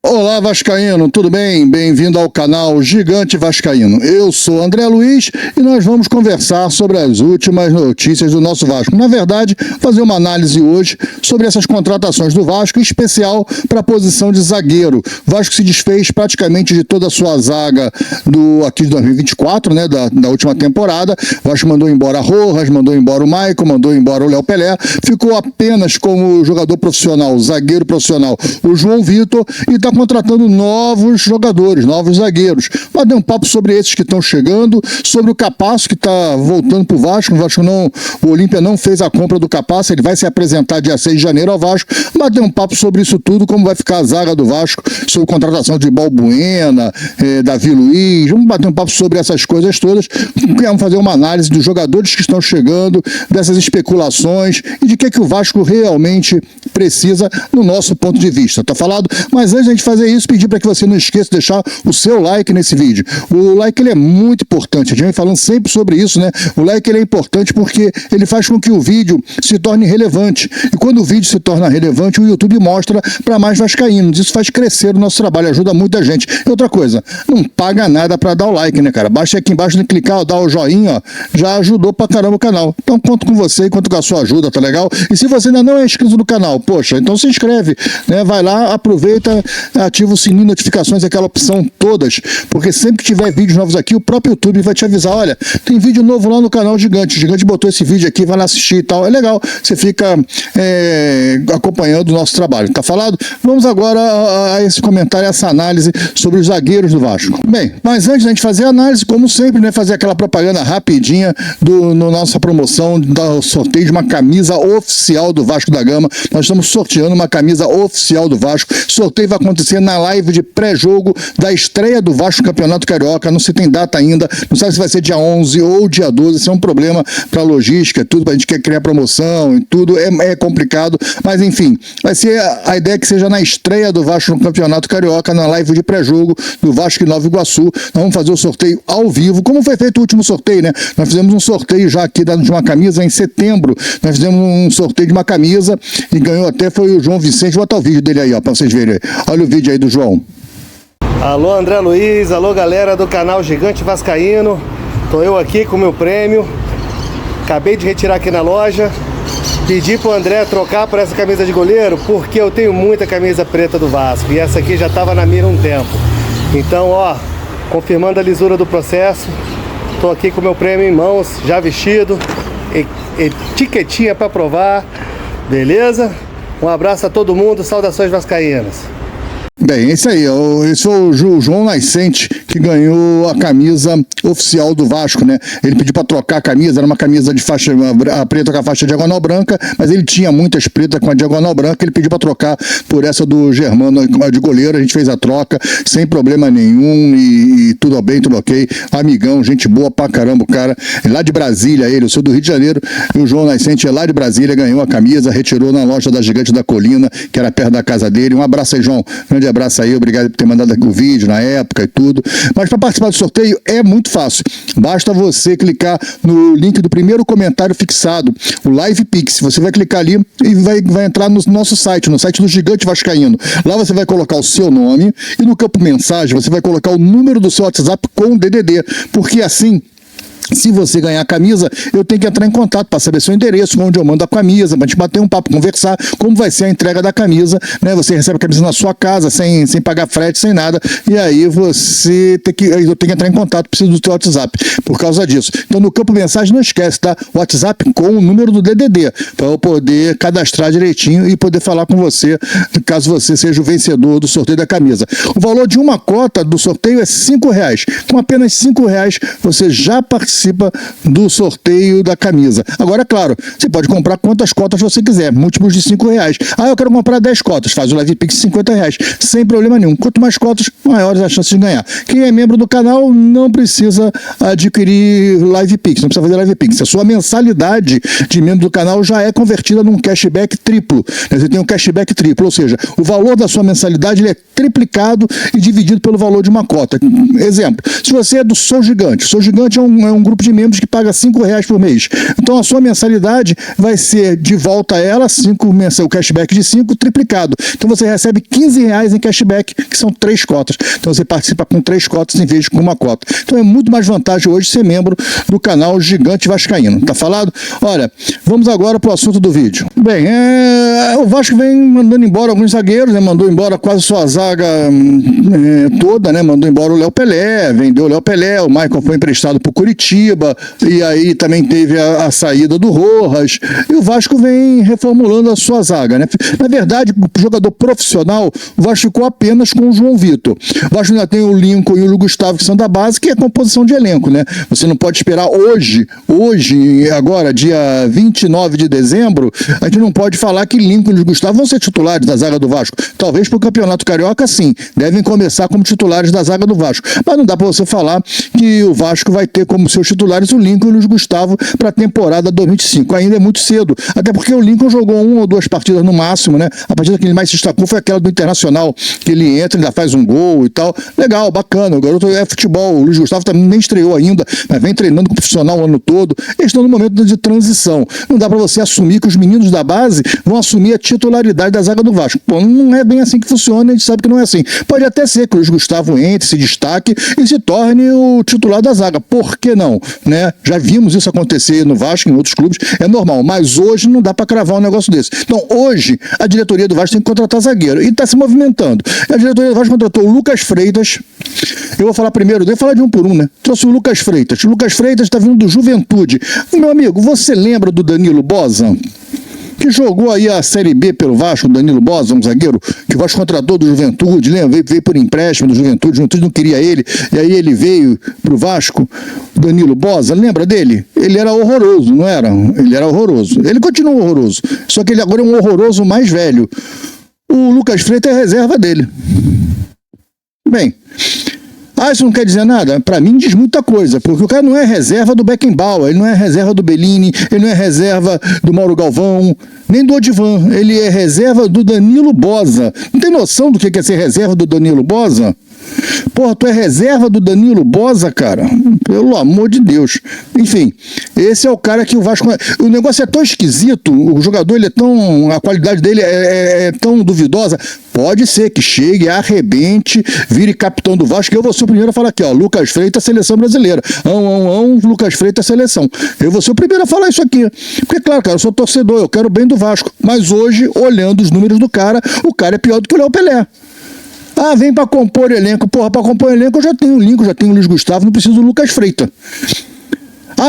Olá, vascaíno, tudo bem? Bem-vindo ao canal Gigante Vascaíno. Eu sou André Luiz e nós vamos conversar sobre as últimas notícias do nosso Vasco. Na verdade, fazer uma análise hoje sobre essas contratações do Vasco, em especial para a posição de zagueiro. O Vasco se desfez praticamente de toda a sua zaga aqui de 2024, né, da última temporada. O Vasco mandou embora Rojas, mandou embora o Maicon, mandou embora o Léo Pelé. Ficou apenas como jogador profissional, zagueiro profissional, o João Vitor, e está contratando novos jogadores, novos zagueiros. Mas deu um papo sobre esses que estão chegando, sobre o Capasso, que está voltando para o Vasco. O Olímpia não fez a compra do Capasso, ele vai se apresentar dia 6 de janeiro ao Vasco. Mas deu um papo sobre isso tudo, como vai ficar a zaga do Vasco, sobre contratação de Balbuena, Davi Luiz. Vamos bater um papo sobre essas coisas todas. Vamos fazer uma análise dos jogadores que estão chegando, dessas especulações e de que o Vasco realmente precisa no nosso ponto de vista. Tá falado? Mas antes de a gente fazer isso, pedir para que você não esqueça de deixar o seu like nesse vídeo. O like ele é muito importante, a gente vem falando sempre sobre isso, né? O like ele é importante porque ele faz com que o vídeo se torne relevante. E quando o vídeo se torna relevante, o YouTube mostra para mais vascaínos. Isso faz crescer o nosso trabalho, ajuda muita gente. E outra coisa, não paga nada para dar o like, né, cara? Basta aqui embaixo clicar, dar o joinha, ó, já ajudou pra caramba o canal. Então conto com você e conto com a sua ajuda, tá legal? E se você ainda não é inscrito no canal, poxa, então se inscreve, né? Vai lá, aproveita, ativa o sininho de notificações, aquela opção todas, porque sempre que tiver vídeos novos aqui, o próprio YouTube vai te avisar, olha, tem vídeo novo lá no canal Gigante. O Gigante botou esse vídeo aqui, vai lá assistir e tal. É legal, você fica acompanhando o nosso trabalho, tá falado? Vamos agora a esse comentário, essa análise sobre os zagueiros do Vasco. Bem, mas antes da gente fazer a análise, como sempre, né, fazer aquela propaganda rapidinha no nossa promoção do sorteio de uma camisa oficial do Vasco da Gama. Nós estamos sorteando uma camisa oficial do Vasco. O sorteio vai acontecer na live de pré-jogo da estreia do Vasco no Campeonato Carioca. Não se tem data ainda, não sabe se vai ser dia 11 ou dia 12. Isso é um problema para logística, tudo, a gente quer criar promoção e tudo, é complicado, mas enfim, vai ser a ideia que seja na estreia do Vasco no Campeonato Carioca, na live de pré-jogo do Vasco em Nova Iguaçu. Nós vamos fazer o sorteio ao vivo, como foi feito o último sorteio, né? Nós fizemos um sorteio já aqui de uma camisa em setembro, nós fizemos um sorteio de uma camisa e ganhou até, foi o João Vicente. Vou botar o vídeo dele aí, ó, para vocês verem. Olha o vídeo aí do João. Alô, André Luiz, alô, galera do canal Gigante Vascaíno. Tô eu aqui com o meu prêmio. Acabei de retirar aqui na loja. Pedi pro André trocar por essa camisa de goleiro, porque eu tenho muita camisa preta do Vasco e essa aqui já tava na mira há um tempo. Então, ó, confirmando a lisura do processo, tô aqui com o meu prêmio em mãos, já vestido, etiquetinha para provar, beleza? Um abraço a todo mundo, saudações vascaínas. Bem, esse aí, esse foi o João Nascente que ganhou a camisa oficial do Vasco, né? Ele pediu para trocar a camisa, era uma camisa de faixa preta com a faixa diagonal branca, mas ele tinha muitas pretas com a diagonal branca, ele pediu para trocar por essa do Germano de goleiro. A gente fez a troca sem problema nenhum e tudo bem, tudo ok. Amigão, gente boa pra caramba, o cara é lá de Brasília, eu sou do Rio de Janeiro, e o João Nascente é lá de Brasília, ganhou a camisa, retirou na loja da Gigante da Colina, que era perto da casa dele. Um abraço aí, João, grande abraço aí, obrigado por ter mandado aqui o vídeo na época e tudo. Mas para participar do sorteio é muito fácil, basta você clicar no link do primeiro comentário fixado, o Live Pix. Você vai clicar ali e vai entrar no nosso site, no site do Gigante Vascaíno. Lá você vai colocar o seu nome e no campo mensagem você vai colocar o número do seu WhatsApp com o DDD, porque assim, se você ganhar a camisa, eu tenho que entrar em contato para saber seu endereço, onde eu mando a camisa, para a gente bater um papo, conversar, como vai ser a entrega da camisa, né? Você recebe a camisa na sua casa, sem pagar frete, sem nada, e aí eu tenho que entrar em contato, preciso do seu WhatsApp, por causa disso. Então no campo mensagem não esquece, tá? O WhatsApp com o número do DDD, para eu poder cadastrar direitinho e poder falar com você, caso você seja o vencedor do sorteio da camisa. O valor de uma cota do sorteio é R$5. Com apenas R$5 você já participa do sorteio da camisa. Agora, é claro, você pode comprar quantas cotas você quiser, múltiplos de R$5. Ah, eu quero comprar 10 cotas, faz o Live Pix de R$50, sem problema nenhum. Quanto mais cotas, maiores as chances de ganhar. Quem é membro do canal não precisa adquirir Live Pix, não precisa fazer Live Pix. A sua mensalidade de membro do canal já é convertida num cashback triplo. Você tem um cashback triplo, ou seja, o valor da sua mensalidade ele é triplicado e dividido pelo valor de uma cota. Exemplo, se você é do Sou Gigante é um grupo de membros que paga R$5 por mês. Então a sua mensalidade vai ser de volta a ela, o cashback de 5 triplicado. Então você recebe R$15 em cashback, que são 3 cotas. Então você participa com 3 cotas em vez de com uma cota. Então é muito mais vantagem hoje ser membro do canal Gigante Vascaíno. Tá falado? Olha, vamos agora para o assunto do vídeo. Bem, o Vasco vem mandando embora alguns zagueiros, né? Mandou embora quase sua zaga toda, né? Mandou embora o Léo Pelé, vendeu o Léo Pelé, o Maicon foi emprestado para o Curitiba, e aí também teve a saída do Rojas, e o Vasco vem reformulando a sua zaga, né? Na verdade, o jogador profissional, o Vasco ficou apenas com o João Vitor. O Vasco ainda tem o Lincoln e o Luiz Gustavo, que são da base, que é composição de elenco, né? Você não pode esperar hoje, agora, dia 29 de dezembro, a gente não pode falar que Lincoln e Luiz Gustavo vão ser titulares da zaga do Vasco. Talvez para o Campeonato Carioca, sim, devem começar como titulares da zaga do Vasco. Mas não dá para você falar que o Vasco vai ter como seus titulares o Lincoln e o Luiz Gustavo para a temporada 2025. Ainda é muito cedo, até porque o Lincoln jogou 1 ou 2 partidas no máximo, né? A partida que ele mais se destacou foi aquela do Internacional, que ele entra, ainda faz um gol e tal. Legal, bacana, o garoto é futebol. O Luiz Gustavo também nem estreou ainda, mas vem treinando com o profissional o ano todo. Eles estão no momento de transição. Não dá para você assumir que os meninos da base vão assumir a titularidade da zaga do Vasco. Pô, não é bem assim que funciona, a gente sabe que não é assim. Pode até ser que o Luiz Gustavo entre, se destaque e se torne o titular da zaga. Por que não? Né? Já vimos isso acontecer no Vasco, em outros clubes, é normal, mas hoje não dá para cravar um negócio desse. Então, hoje, a diretoria do Vasco tem que contratar zagueiro e está se movimentando. A diretoria do Vasco contratou o Lucas Freitas. Eu vou falar primeiro, eu vou falar de um por um, né? Trouxe o Lucas Freitas. O Lucas Freitas está vindo do Juventude. Meu amigo, você lembra do Danilo Boza? Que jogou aí a Série B pelo Vasco, o Danilo Boza, um zagueiro que o Vasco contratou do Juventude, lembra? Veio por empréstimo do Juventude, o Juventude não queria ele, e aí ele veio pro Vasco, o Danilo Boza, lembra dele? Ele era horroroso, não era? Ele era horroroso. Ele continua horroroso, só que ele agora é um horroroso mais velho. O Lucas Freitas é reserva dele. Bem, isso não quer dizer nada? Para mim diz muita coisa, porque o cara não é reserva do Beckenbauer, ele não é reserva do Bellini, ele não é reserva do Mauro Galvão, nem do Odivan, ele é reserva do Danilo Boza. Não tem noção do que é ser reserva do Danilo Boza? Porra, tu é reserva do Danilo Boza, cara? Pelo amor de Deus. Enfim, esse é o cara que o Vasco... O negócio é tão esquisito, o jogador, ele é tão... A qualidade dele é tão duvidosa. Pode ser que chegue, arrebente, vire capitão do Vasco. Eu vou ser o primeiro a falar aqui, ó, Lucas Freitas, seleção brasileira. Lucas Freitas, seleção. Eu vou ser o primeiro a falar isso aqui. Porque, claro, cara, eu sou torcedor, eu quero o bem do Vasco. Mas hoje, olhando os números do cara, o cara é pior do que o Léo Pelé. Vem pra compor elenco. Porra, pra compor elenco eu já tenho o Lincoln, já tenho o Luiz Gustavo, não preciso do Lucas Freitas.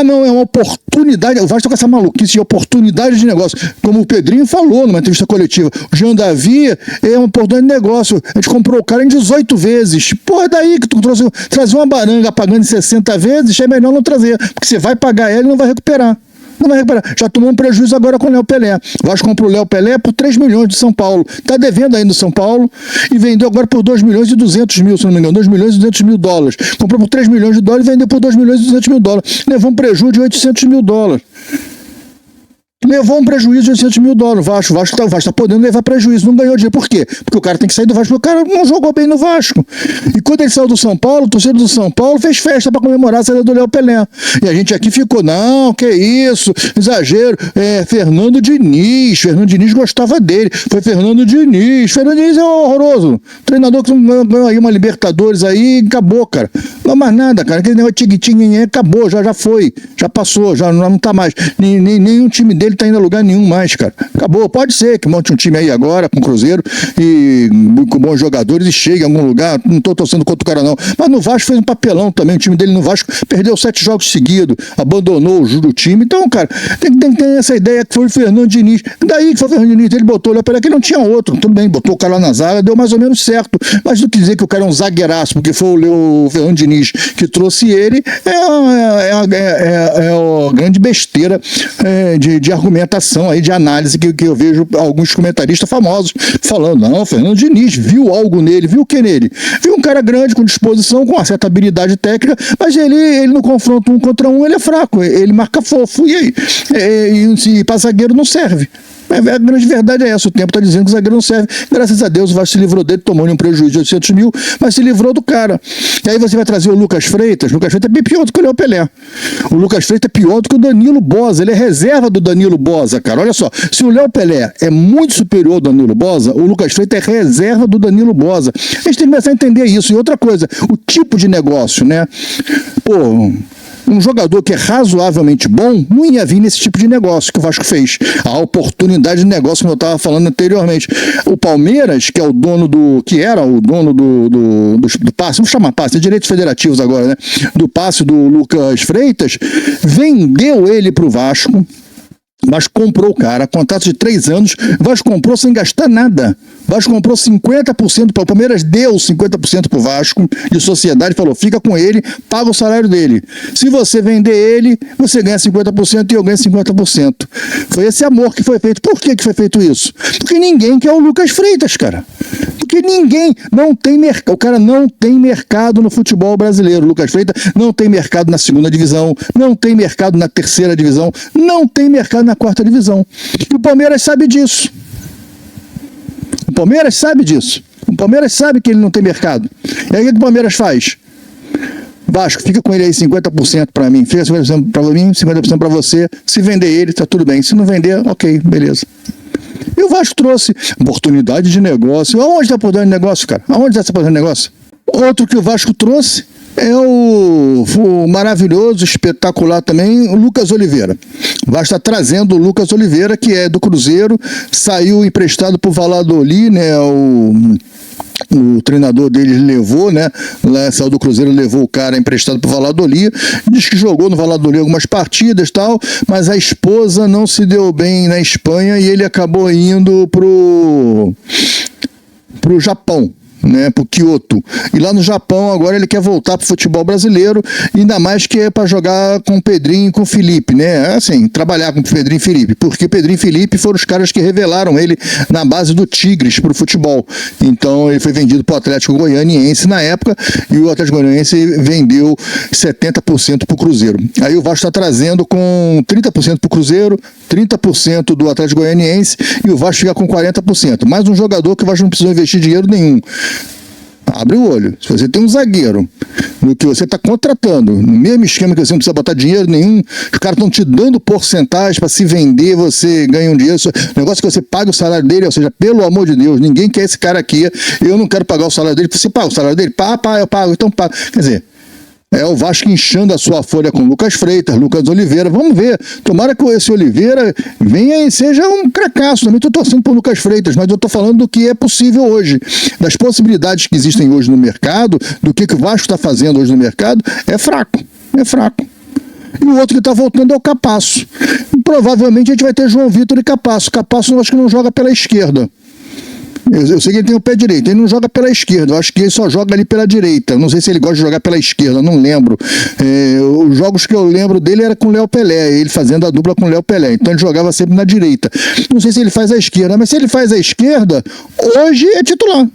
Não, é uma oportunidade. O Vasco tá com essa maluquice de oportunidade de negócio. Como o Pedrinho falou numa entrevista coletiva, o Jean Davi é uma oportunidade de negócio. A gente comprou o cara em 18 vezes. Porra, daí que tu trazer uma baranga pagando em 60 vezes, é melhor não trazer. Porque você vai pagar ela e não vai recuperar. Não vai recuperar. Já tomou um prejuízo agora com o Léo Pelé. O Vasco comprou o Léo Pelé por 3 milhões de São Paulo. Está devendo ainda no São Paulo e vendeu agora por 2 milhões e 200 mil, se não me engano. 2 milhões e 200 mil dólares. Comprou por 3 milhões de dólares e vendeu por 2 milhões e 200 mil dólares. Levou um prejuízo de 800 mil dólares. Levou um prejuízo de 800 mil dólares. O Vasco tá podendo levar prejuízo. Não ganhou dinheiro. Por quê? Porque o cara tem que sair do Vasco. O cara não jogou bem no Vasco. E quando ele saiu do São Paulo, o torcedor do São Paulo fez festa para comemorar a saída do Léo Pelé. E a gente aqui ficou, não, que isso, exagero. Fernando Diniz gostava dele. Foi Fernando Diniz é horroroso. Treinador que ganhou aí uma Libertadores aí, acabou, cara. Não mais nada, cara. Aquele negócio de tigre acabou, já foi. Já passou, já não tá mais. Nenhum time dele tá indo a lugar nenhum mais, cara. Acabou. Pode ser que monte um time aí agora com o Cruzeiro e com bons jogadores e chegue em algum lugar. Não tô torcendo contra o cara, não. Mas no Vasco fez um papelão também. O time dele no Vasco perdeu 7 jogos seguidos, abandonou o time. Então, cara, tem que ter essa ideia que foi o Fernando Diniz. Daí que foi o Fernando Diniz, ele botou o Pelé, que não tinha outro. Tudo bem, botou o cara lá na zaga, deu mais ou menos certo. Mas não quer dizer que o cara é um zagueiraço, porque foi o Fernando Diniz que trouxe ele, é a grande besteira de argumentação aí, de análise que eu vejo alguns comentaristas famosos falando. Não, o Fernando Diniz viu algo nele, viu o que nele? Viu um cara grande, com disposição, com uma certa habilidade técnica, mas ele no confronto 1 contra 1, ele é fraco, ele marca fofo, e aí? E para zagueiro não serve. A grande verdade é essa, o tempo está dizendo que o zagueiro não serve. Graças a Deus o Vasco se livrou dele, tomou-lhe um prejuízo de 800 mil, mas se livrou do cara. E aí você vai trazer o Lucas Freitas é bem pior do que o Léo Pelé. O Lucas Freitas é pior do que o Danilo Boza, ele é reserva do Danilo Boza, cara. Olha só, se o Léo Pelé é muito superior ao Danilo Boza, o Lucas Freitas é reserva do Danilo Boza. A gente tem que começar a entender isso. E outra coisa, o tipo de negócio, né? Pô, um jogador que é razoavelmente bom não ia vir nesse tipo de negócio que o Vasco fez. A oportunidade de negócio, como eu estava falando anteriormente. O Palmeiras, que é o dono do... que era o dono do passe, vamos chamar passe, é direitos federativos agora, né? Do passe do Lucas Freitas, vendeu ele para o Vasco. O Vasco comprou o cara, contrato de 3 anos, o Vasco comprou sem gastar nada. O Vasco comprou 50%, o Palmeiras deu 50% para o Vasco de sociedade, falou, fica com ele, paga o salário dele. Se você vender ele, você ganha 50% e eu ganho 50%. Foi esse amor que foi feito. Por que foi feito isso? Porque ninguém quer o Lucas Freitas, cara. Porque ninguém, não tem mercado, o cara não tem mercado no futebol brasileiro. O Lucas Freitas não tem mercado na 2ª divisão, não tem mercado na 3ª divisão, não tem mercado na 4ª divisão. E o Palmeiras sabe disso. O Palmeiras sabe disso. O Palmeiras sabe que ele não tem mercado. E aí o que o Palmeiras faz? Vasco, fica com ele aí 50% para mim, fica 50% para mim, 50% para você. Se vender ele, tá tudo bem. Se não vender, ok, beleza. E o Vasco trouxe oportunidade de negócio. Aonde está a oportunidade de negócio, cara? Aonde está essa oportunidade de negócio? Outro que o Vasco trouxe é o maravilhoso, espetacular também, o Lucas Oliveira. O Vasco está trazendo o Lucas Oliveira, que é do Cruzeiro, saiu emprestado por Valladolid, né? O treinador deles levou, né? Lá, saiu do Cruzeiro, levou o cara emprestado para o Valladolid. Diz que jogou no Valladolid algumas partidas e tal, mas a esposa não se deu bem na Espanha e ele acabou indo pro Japão, né, pro Kyoto. E lá no Japão agora ele quer voltar pro futebol brasileiro, ainda mais que é para jogar com o Pedrinho e com o Felipe, né? Assim, trabalhar com o Pedrinho e Felipe, porque o Pedrinho e Felipe foram os caras que revelaram ele na base do Tigres pro futebol. Então ele foi vendido pro Atlético Goianiense na época e o Atlético Goianiense vendeu 70% pro Cruzeiro. Aí o Vasco está trazendo com 30% pro Cruzeiro, 30% do Atlético Goianiense e o Vasco fica com 40%. Mais um jogador que o Vasco não precisou investir dinheiro nenhum. Abre o olho. Se você tem um zagueiro no que você está contratando, no mesmo esquema que você não precisa botar dinheiro nenhum, os caras estão te dando porcentagem para se vender, você ganha um dinheiro. O negócio é que você paga o salário dele, ou seja, pelo amor de Deus, ninguém quer esse cara aqui. Eu não quero pagar o salário dele. Você paga o salário dele? Eu pago, então paga. Quer dizer, é o Vasco inchando a sua folha com Lucas Freitas, Lucas Oliveira. Vamos ver. Tomara que esse Oliveira venha e seja um cracaço. Também estou torcendo por Lucas Freitas, mas eu estou falando do que é possível hoje. Das possibilidades que existem hoje no mercado, do que o Vasco está fazendo hoje no mercado, é fraco. É fraco. E o outro que está voltando é o Capasso. Provavelmente a gente vai ter João Vitor e Capasso. Capasso eu acho que não joga pela esquerda. Eu sei que ele tem o pé direito, ele não joga pela esquerda, eu acho que ele só joga ali pela direita. Não sei se ele gosta de jogar pela esquerda, não lembro. Os jogos que eu lembro dele era com o Léo Pelé, ele fazendo a dupla com o Léo Pelé, então ele jogava sempre na direita. Não sei se ele faz a esquerda, mas se ele faz a esquerda, hoje é titular.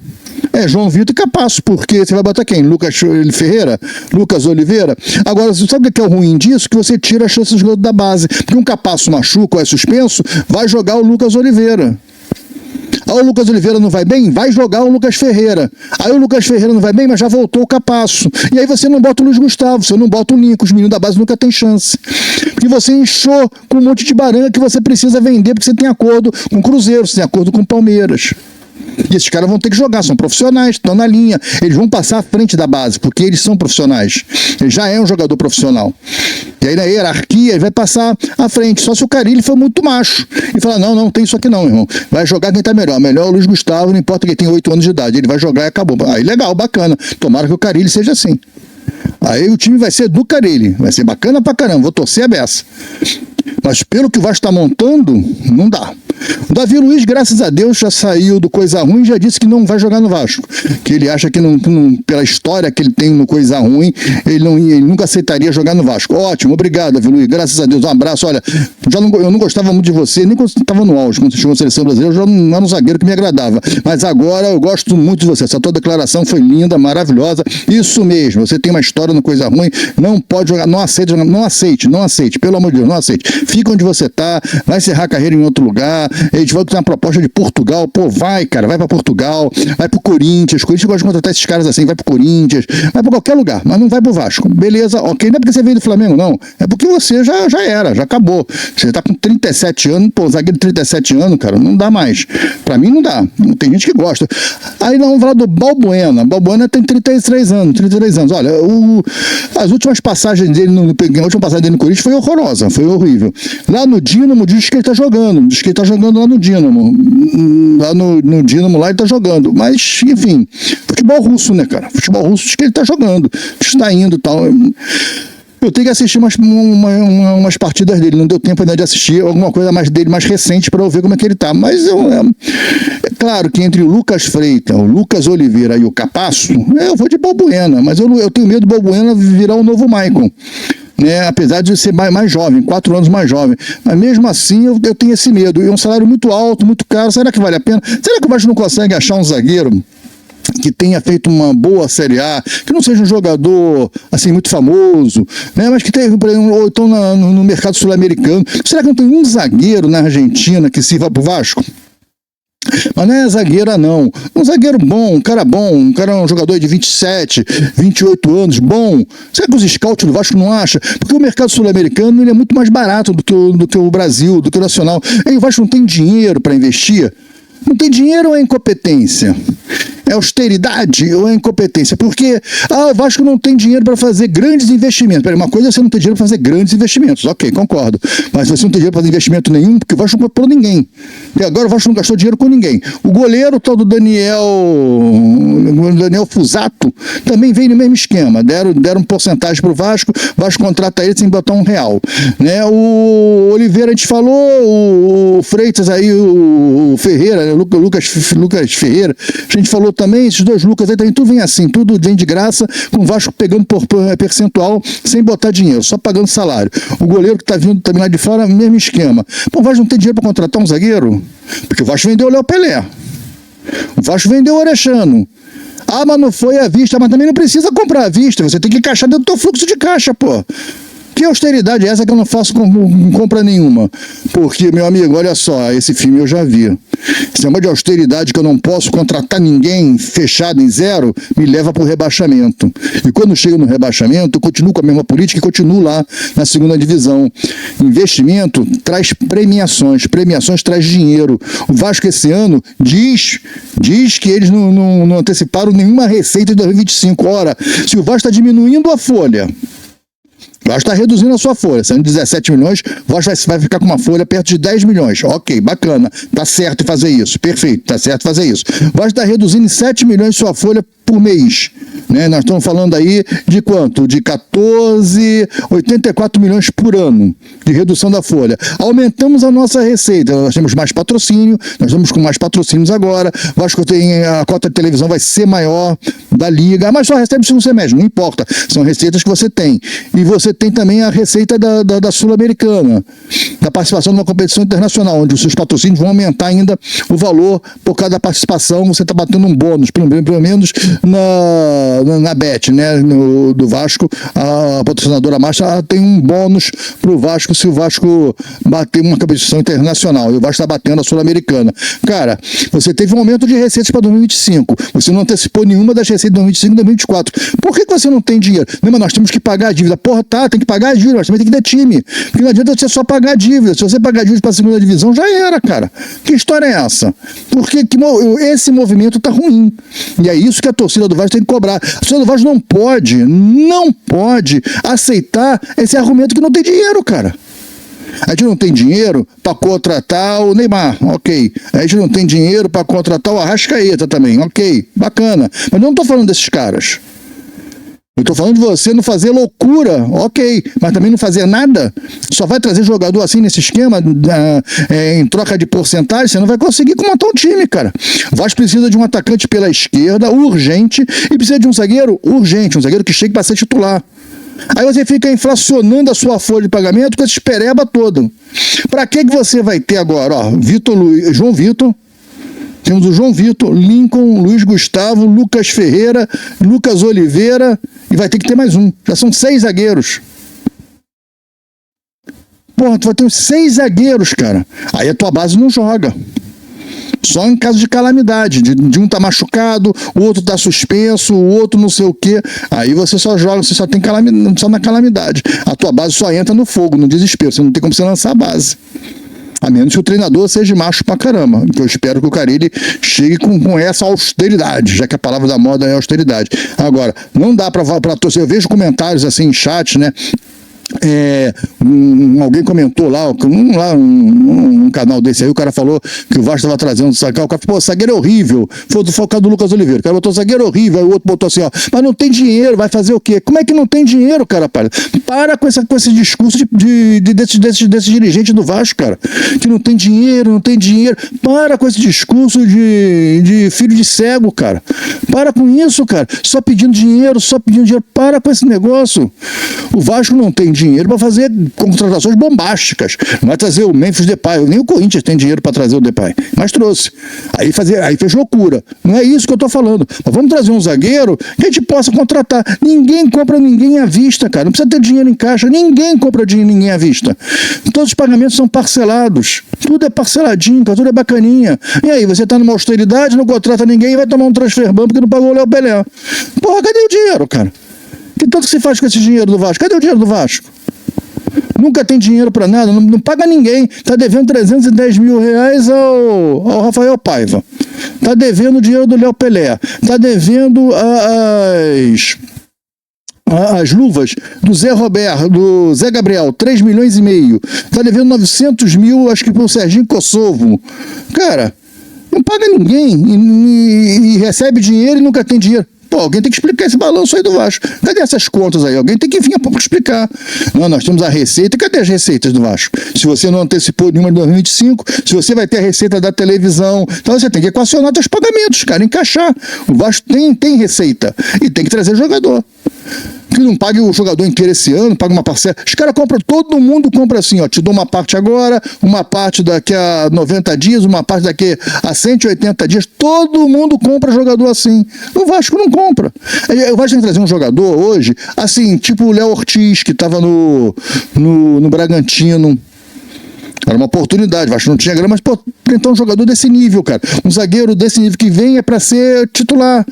É João Vitor e Capasso, porque você vai botar quem? Lucas Ferreira? Lucas Oliveira? Agora, você sabe o que é o ruim disso? Que você tira as chances do da base. Porque um Capasso machuca ou é suspenso, vai jogar o Lucas Oliveira. Aí o Lucas Oliveira não vai bem, vai jogar o Lucas Ferreira. Aí o Lucas Ferreira não vai bem, mas já voltou o Capasso. E aí você não bota o Luiz Gustavo, você não bota o Lincoln, os meninos da base nunca tem chance. Porque você inchou com um monte de baranga que você precisa vender, porque você tem acordo com o Cruzeiro, você tem acordo com o Palmeiras. E esses caras vão ter que jogar, são profissionais, estão na linha, eles vão passar à frente da base, porque eles são profissionais. Ele já é um jogador profissional. E aí na hierarquia ele vai passar à frente, só se o Carille for muito macho e falar, não tem isso aqui não, irmão. Vai jogar quem tá melhor é o Luiz Gustavo, não importa quem tem 8 anos de idade, ele vai jogar e acabou. Aí legal, bacana, tomara que o Carille seja assim. Aí o time vai ser do Carille, vai ser bacana pra caramba, vou torcer a beça. Mas pelo que o Vasco está montando, não dá. O Davi Luiz, graças a Deus, já saiu do Coisa Ruim e já disse que não vai jogar no Vasco. Que ele acha que, pela história que ele tem no Coisa Ruim, ele nunca aceitaria jogar no Vasco. Ótimo, obrigado, Davi Luiz, graças a Deus, um abraço. Olha, eu não gostava muito de você, nem quando você estava no auge, quando você chegou na Seleção Brasileira, eu já não era um zagueiro que me agradava. Mas agora eu gosto muito de você. Essa tua declaração foi linda, maravilhosa. Isso mesmo, você tem uma história no Coisa Ruim, não pode jogar, não aceite, pelo amor de Deus, não aceite. Fica onde você tá, vai encerrar a carreira em outro lugar. Eles vão ter uma proposta de Portugal. Pô, vai, cara, vai pra Portugal, vai pro Corinthians. O Corinthians gosta de contratar esses caras assim, vai pro Corinthians, vai pra qualquer lugar, mas não vai pro Vasco. Beleza, ok. Não é porque você veio do Flamengo, não. É porque você já era, já acabou. Você tá com 37 anos, pô, zagueiro de 37 anos, cara, não dá mais. Pra mim não dá. Tem gente que gosta. Aí nós vamos falar do Balbuena. Balbuena tem 33 anos. Olha, as últimas passagens dele, a última passagem dele no Corinthians foi horrorosa, foi horrível. Lá no Dínamo, diz que ele tá jogando. Diz que ele tá jogando lá no Dínamo. Lá no Dínamo, lá ele tá jogando. Mas, enfim, futebol russo, né, cara? Futebol russo diz que ele tá jogando. Está indo e tal. Eu tenho que assistir umas partidas dele, não deu tempo ainda de assistir alguma coisa dele mais recente para eu ver como é que ele tá. Mas é claro que entre o Lucas Freitas, o Lucas Oliveira e o Capasso, eu vou de Balbuena, mas eu tenho medo do Balbuena virar o novo Maicon. Né, apesar de ser mais jovem, 4 anos mais jovem, mas mesmo assim eu tenho esse medo. É um salário muito alto, muito caro. Será que vale a pena? Será que o Vasco não consegue achar um zagueiro que tenha feito uma boa Série A, que não seja um jogador assim muito famoso, né, mas que tenha, por exemplo, ou então no mercado sul-americano? Será que não tem um zagueiro na Argentina que sirva pro Vasco? Mas não é zagueira, não. Um zagueiro bom, um cara um jogador de 27, 28 anos, bom. Será que os scouts do Vasco não acham? Porque o mercado sul-americano ele é muito mais barato do que o Brasil, do que o nacional. E o Vasco não tem dinheiro para investir. Não tem dinheiro ou é incompetência? É austeridade ou é incompetência? Porque o Vasco não tem dinheiro para fazer grandes investimentos. Peraí, uma coisa é você não ter dinheiro para fazer grandes investimentos. Ok, concordo. Mas você não tem dinheiro para fazer investimento nenhum, porque o Vasco não comprou ninguém. E agora o Vasco não gastou dinheiro com ninguém. O goleiro, tal do Daniel Fusato, também veio no mesmo esquema. Deram porcentagem para o Vasco contrata ele sem botar R$1. Né? O Oliveira, a gente falou, o Freitas aí, o Ferreira, né? Lucas Ferreira, a gente falou também, esses dois Lucas aí também, tudo vem assim, tudo vem de graça, com o Vasco pegando por percentual, sem botar dinheiro, só pagando salário. O goleiro que tá vindo também lá de fora, mesmo esquema. Pô, o Vasco não tem dinheiro para contratar um zagueiro? Porque o Vasco vendeu o Léo Pelé. O Vasco vendeu o Orechano. Mas não foi à vista, mas também não precisa comprar à vista, você tem que encaixar dentro do teu fluxo de caixa, pô. Que austeridade é essa que eu não faço com compra nenhuma? Porque, meu amigo, olha só, esse filme eu já vi. Esse negócio de austeridade que eu não posso contratar ninguém fechado em zero, me leva para o rebaixamento. E quando chego no rebaixamento, eu continuo com a mesma política e continuo lá na segunda divisão. Investimento traz premiações traz dinheiro. O Vasco esse ano diz que eles não anteciparam nenhuma receita de 2025. Ora, se o Vasco está diminuindo a folha, o Vasco está reduzindo a sua folha, sendo 17 milhões, o Vasco vai ficar com uma folha perto de 10 milhões. Ok, bacana, tá certo fazer isso, perfeito, tá certo fazer isso. O Vasco está reduzindo em 7 milhões sua folha por mês. Né? Nós estamos falando aí de quanto? De 84 milhões por ano de redução da folha. Aumentamos a nossa receita, nós temos mais patrocínio, nós estamos com mais patrocínios agora, o Vasco tem a cota de televisão vai ser maior da liga, mas só recebe o segundo semestre, não importa, são receitas que você tem. E você tem também a receita da Sul-Americana, da participação numa competição internacional, onde os seus patrocínios vão aumentar ainda o valor por cada participação, você está batendo um bônus, pelo menos na Bet, né, do Vasco, a patrocinadora Marcha tem um bônus pro Vasco se o Vasco bater uma competição internacional, e o Vasco está batendo a Sul-Americana. Cara, você teve um aumento de receitas para 2025, você não antecipou nenhuma das receitas de 2025 e 2024. Por que você não tem dinheiro? Não, mas nós temos que pagar a dívida. Porra, tem que pagar a dívida, mas também tem que ter time. Porque não adianta você só pagar a dívida. Se você pagar a dívida para a segunda divisão, já era, cara. Que história é essa? Porque esse movimento tá ruim. E é isso que a torcida do Vasco tem que cobrar. A torcida do Vasco não pode aceitar esse argumento que não tem dinheiro, cara. A gente não tem dinheiro para contratar o Neymar, ok. A gente não tem dinheiro para contratar o Arrascaeta também, ok. Bacana. Mas eu não estou falando desses caras. Eu estou falando de você não fazer loucura, ok, mas também não fazer nada. Só vai trazer jogador assim nesse esquema, em troca de porcentagem, você não vai conseguir montar um time, cara. O Vasco precisa de um atacante pela esquerda, urgente, e precisa de um zagueiro urgente, um zagueiro que chegue para ser titular. Aí você fica inflacionando a sua folha de pagamento com essa espereba toda. Para que você vai ter agora? Ó, João Vitor. Temos o João Vitor, Lincoln, Luiz Gustavo, Lucas Ferreira, Lucas Oliveira, e vai ter que ter mais um. Já são 6 zagueiros. porra, tu vai ter uns 6 zagueiros, cara. Aí a tua base não joga. Só em caso de calamidade, de um tá machucado, o outro tá suspenso, o outro não sei o quê. Aí você só joga, você só tem calamidade, só na calamidade. A tua base só entra no fogo, no desespero. Você não tem como você lançar a base. A menos que o treinador seja macho pra caramba. Que eu espero que o Carille chegue com essa austeridade, já que a palavra da moda é austeridade. Agora, não dá pra torcer. Eu vejo comentários assim em chat, né? Alguém comentou lá, um canal desse aí, o cara falou que o Vasco estava trazendo o cara falou, pô, zagueiro é horrível, foi o caso do Lucas Oliveira, o cara botou zagueiro horrível, aí o outro botou assim, ó, mas não tem dinheiro, vai fazer o quê? Como é que não tem dinheiro, cara? Para com esse discurso desses dirigentes do Vasco, cara, que não tem dinheiro, para com esse discurso de filho de cego, cara, para com isso, cara, só pedindo dinheiro, para com esse negócio. O Vasco não tem dinheiro para fazer contratações bombásticas. Não vai trazer o Memphis Depay, nem o Corinthians tem dinheiro para trazer o Depay, mas trouxe. Aí fez loucura. Não é isso que eu tô falando. Mas vamos trazer um zagueiro que a gente possa contratar. Ninguém compra ninguém à vista, cara. Não precisa ter dinheiro em caixa. Ninguém compra ninguém à vista. Todos os pagamentos são parcelados. Tudo é parceladinho, cara. Tudo é bacaninha. E aí, você tá numa austeridade, não contrata ninguém e vai tomar um transfer ban porque não pagou o Léo Pelé. Porra, cadê o dinheiro, cara? Que tanto que se faz com esse dinheiro do Vasco? Cadê o dinheiro do Vasco? Nunca tem dinheiro para nada, não paga ninguém. Tá devendo 310 mil reais ao Rafael Paiva. Tá devendo o dinheiro do Léo Pelé. Tá devendo as luvas do Zé Roberto, do Zé Gabriel, 3 milhões e meio. Tá devendo 900 mil, acho que pro Serginho Kosovo. Cara, não paga ninguém e recebe dinheiro e nunca tem dinheiro. Pô, alguém tem que explicar esse balanço aí do Vasco. Cadê essas contas aí? Alguém tem que vir a pouco explicar. Não, nós temos a receita. Cadê as receitas do Vasco? Se você não antecipou nenhuma de 2025, se você vai ter a receita da televisão, então você tem que equacionar seus pagamentos, cara, encaixar. O Vasco tem receita e tem que trazer jogador. Que não pague o jogador inteiro esse ano, paga uma parcela. Os caras compram, todo mundo compra assim, ó. Te dou uma parte agora, uma parte daqui a 90 dias, uma parte daqui a 180 dias. Todo mundo compra jogador assim. O Vasco não compra. O Vasco tem que trazer um jogador hoje, assim, tipo o Léo Ortiz, que estava no Bragantino. Era uma oportunidade, acho que não tinha grana, mas pô, então um jogador desse nível, cara. Um zagueiro desse nível que venha para ser titular.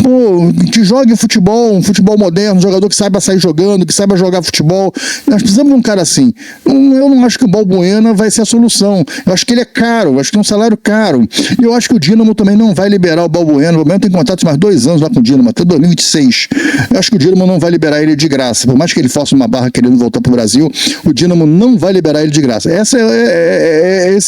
Pô, que jogue futebol, um futebol moderno, um jogador que saiba sair jogando, que saiba jogar futebol. Nós precisamos de um cara assim. Eu não acho que o Balbuena vai ser a solução. Eu acho que ele é caro, eu acho que é um salário caro. E eu acho que o Dínamo também não vai liberar o Balbuena. O Balbuena tem contrato mais 2 anos lá com o Dínamo, até 2026. Eu acho que o Dínamo não vai liberar ele de graça. Por mais que ele faça uma barra querendo voltar pro Brasil, o Dínamo não vai liberar ele de graça. Esse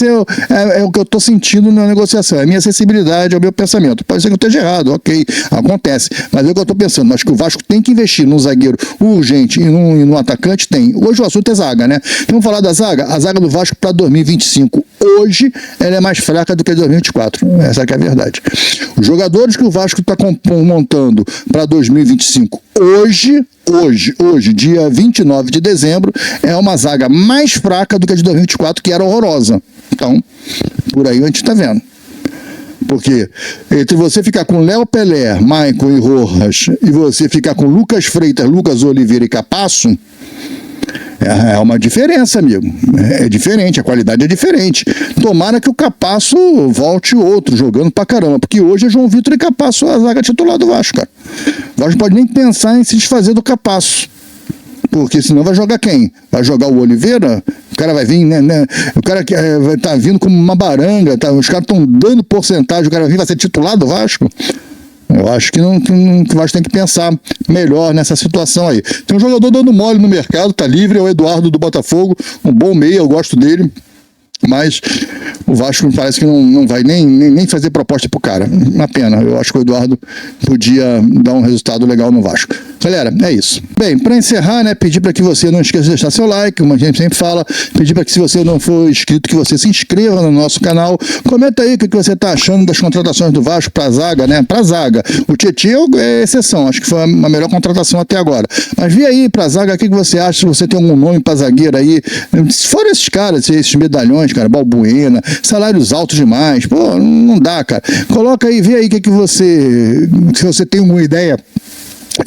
é o que eu estou sentindo na negociação, é a minha sensibilidade, é o meu pensamento. Pode ser que eu esteja errado, ok, acontece, mas é o que eu estou pensando. Acho que o Vasco tem que investir num zagueiro urgente e num atacante. Tem. Hoje o assunto é zaga, né? Vamos falar da zaga? A zaga do Vasco para 2025 hoje ela é mais fraca do que 2024, essa que é a verdade. Os jogadores que o Vasco está montando para 2025 hoje, dia 29 de dezembro, é uma zaga mais fraca do que a de 2024, que era horrorosa. Então, por aí a gente está vendo. Porque entre você ficar com Léo Pelé, Maicon e Rojas, e você ficar com Lucas Freitas, Lucas Oliveira e Capasso, é uma diferença, amigo. É diferente, a qualidade é diferente. Tomara que o Capasso volte outro, jogando pra caramba. Porque hoje é João Vitor e Capasso a zaga titular do Vasco, cara. O Vasco não pode nem pensar em se desfazer do Capasso. Porque senão vai jogar quem? Vai jogar o Oliveira? O cara vai vir, né? O cara que vai estar vindo como uma baranga, tá? Os caras estão dando porcentagem, o cara vai ser titular do Vasco. Eu acho que o Vasco tem que pensar melhor nessa situação aí. Tem um jogador dando mole no mercado, tá livre, é o Eduardo do Botafogo, um bom meia, eu gosto dele. Mas o Vasco parece que não vai nem fazer proposta pro cara. Uma pena. Eu acho que o Eduardo podia dar um resultado legal no Vasco. Galera, é isso. Bem, para encerrar, né, pedir para que você não esqueça de deixar seu like, como a gente sempre fala, pedir para que, se você não for inscrito, que você se inscreva no nosso canal. Comenta aí o que você está achando das contratações do Vasco para a zaga, né? Para a zaga. O Tietchan é exceção, acho que foi a melhor contratação até agora. Mas vi aí para a zaga, o que você acha, se você tem algum nome para zagueiro aí. Se for esses caras, esses medalhões, cara, Balbuena, salários altos demais, pô, não dá, cara. Coloca aí, vê aí o que você, se você tem uma ideia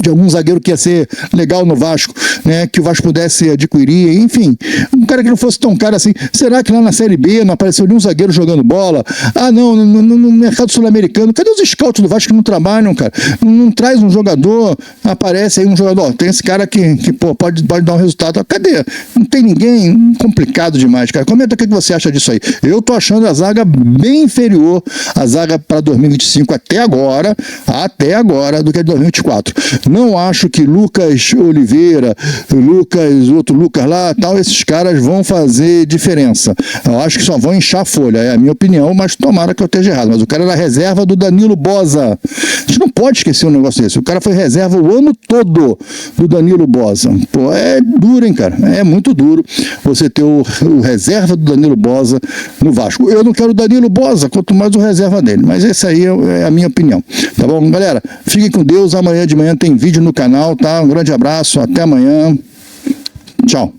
de algum zagueiro que ia ser legal no Vasco. né, que o Vasco pudesse adquirir, enfim, um cara que não fosse tão caro assim. Será que lá na Série B não apareceu nenhum zagueiro jogando bola? Ah, não, no mercado sul-americano, cadê os scouts do Vasco que não trabalham, cara? Não traz um jogador, aparece aí um jogador, tem esse cara que pô, pode dar um resultado. Cadê? Não tem ninguém, complicado demais, cara. Comenta o que você acha disso aí. Eu tô achando a zaga bem inferior à zaga para 2025 até agora, do que a de 2024. Não acho que Lucas Oliveira, outro Lucas lá, tal, esses caras vão fazer diferença. Eu acho que só vão inchar a folha, é a minha opinião, mas tomara que eu esteja errado. Mas o cara era reserva do Danilo Boza. A gente não pode esquecer um negócio desse. O cara foi reserva o ano todo do Danilo Boza. Pô, é duro, hein, cara? É muito duro você ter o reserva do Danilo Boza no Vasco. Eu não quero o Danilo Boza, quanto mais o reserva dele. Mas essa aí é a minha opinião. Tá bom, galera? Fiquem com Deus. Amanhã de manhã tem vídeo no canal, tá? Um grande abraço. Até amanhã. Tchau.